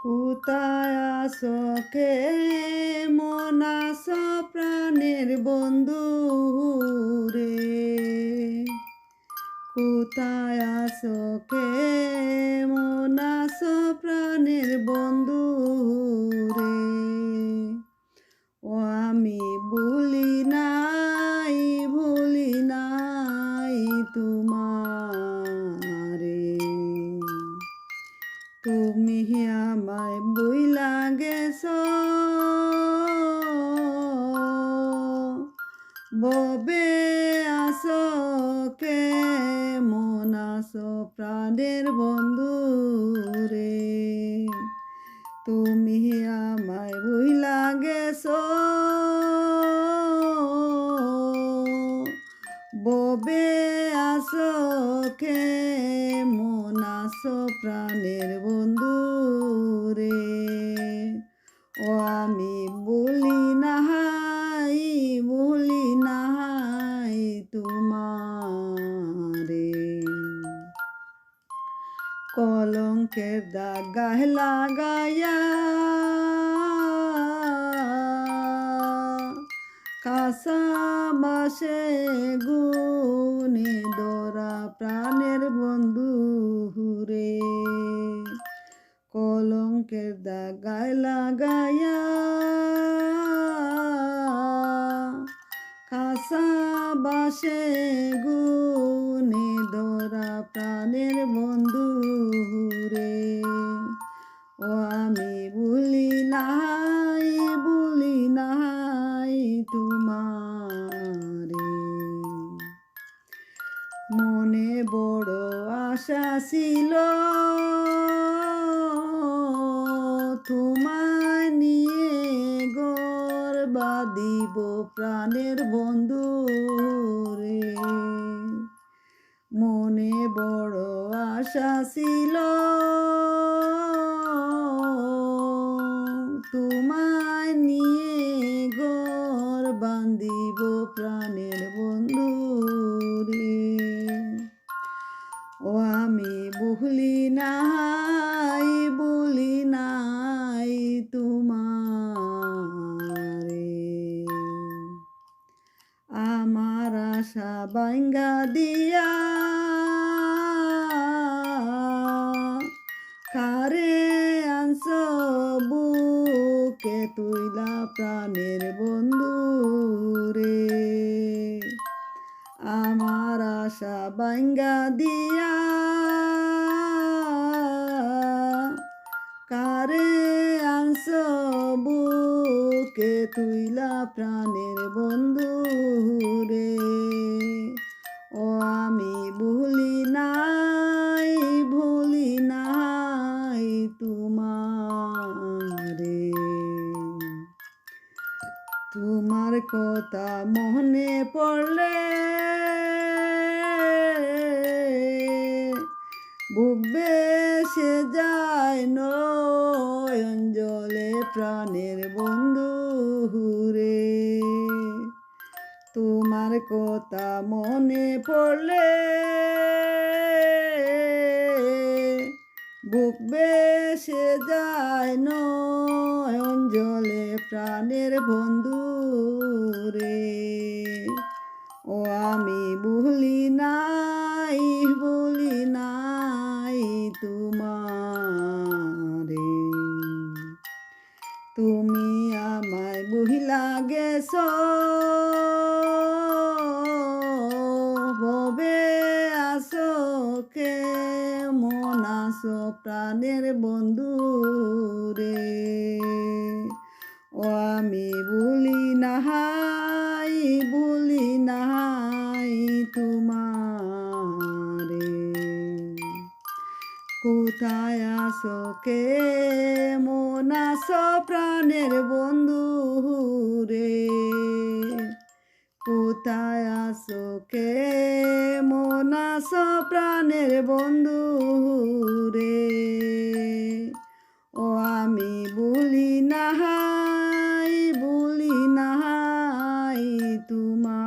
কোথায় আছো কে মন আছো প্রাণের বন্ধু রে? কোথায় আছো কে মন আছো প্রাণের বন্ধু রে? ও আমি ভুলি নাই তোমারে। তুমি আমায় বইলা গেছো ববে আসো কে মন আসো প্রাণের বন্ধু রে? তুমি আমায় বইলা গেছো ববে আসো কে মন আসো প্রাণের বন্ধু রে? ও আমি ভুলি নাই তোমারে। কলঙ্কের দাগ গায়ে লাগাইয়া কাঁচা বাসে গুনে ধরা প্রাণের বন্ধু রে। কলঙ্কের দাগ গায়ে লাগাইয়া কাঁচা বাসে গুনে ধরা প্রাণের বন্ধু রে। ও আমি ভুলি নাই তোমারে। মনে বড় আশা ছিল তোমায় নিয়ে ঘর বাঁধিব প্রাণের বন্ধু রে। মনে বড় আশা ছিল তোমায় নিয়ে ঘর বাঁধিব প্রাণের বন্ধু রে। ও আমি ভুলি নাই তোমারে। আমার আশা ভাঙ্গা দিয়া কারে আনছো বুকে তুইলা প্রাণের বন্ধু রে? আমার আশা ভাঙ্গা দিয়া কারে আনছো বুকে তুইলা প্রাণের বন্ধু রে? ও আমি ভুলি নাই তোমারে। তোমার কথা মনে পড়লে বুক বেসে যায় নয়ন জলে প্রাণের বন্ধু রে। তোমার কথা মনে পড়লে বুক বেসে যায় নয়ন জলে প্রাণের বন্ধু রে। ও আমি ভুলি নাই তোমারে। তুমি আমায় ভুলিলা গেছো ববে আসো কে মন আসো প্রাণের বন্ধু রে। ও আমি ভুলি নাই তোমারে। কোথায় আছো কে মন আসো প্রাণের বন্ধু রে? কোথায় আছো কে মন আসো প্রাণের বন্ধু রে? ও আমি ভুলি নাই তোমার।